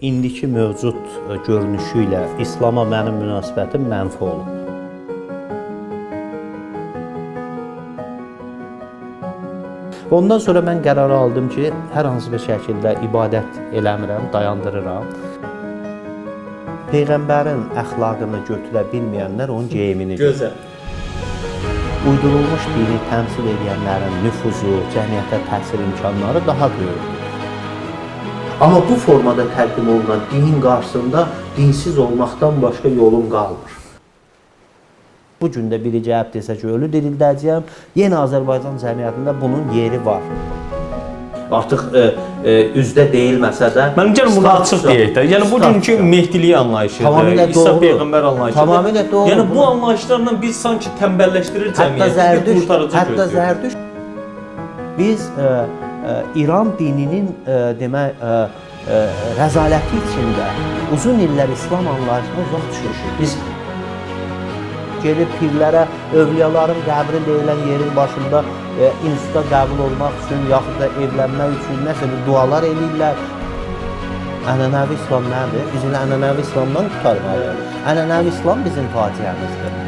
indiki mövcud görünüşü ilə İslama mənim münasibətim mənfi olub. Ondan sonra mən qərar aldım ki, hər hansı bir şəkildə ibadət eləmirəm, dayandırıram. Peyğəmbərin əxlaqını götürə bilməyənlər onun geyimini Gözəl. Uydurulmuş dini təmsil edənlərin nüfuzu, cəmiyyətə təsir imkanları daha böyükdür. Amma bu formada təqdim olunan dinin qarşısında dinsiz olmaqdan başqa yolun qalmır. Bu gün də biri gəlib desə ki, ölü dirildəcəyəm, yenə Azərbaycan cəmiyyətində bunun yeri var. Artıq üzdə deyilməsə də... Mənim gəlin burada açıq deyək də. Yəni bugünkü Mehdilik anlayışıdır, İsa Peyğəmbər anlayışıdır. Tamamilə doğru. Yəni bu anlayışlarla biz sanki tənbəlləşdirir cəmiyyəti, qurtarıcı gözləyir. Hətta Zərdüşt. Biz İran dininin demək rəzaləti içində uzun illər İslam anlayışına uzaq düşmüşük. Biz gelib pirlərə, övliyaların qəbri deyilən yerin başında instituta qəbul olmaq üçün, yaxud da evlənmək üçün nəsə bir dualar eləyirlər. Ənənəvi İslam nədir? Biz ənənəvi İslamdan qurtarmalıyıq. Ənənəvi İslam bizim fatihəmizdir.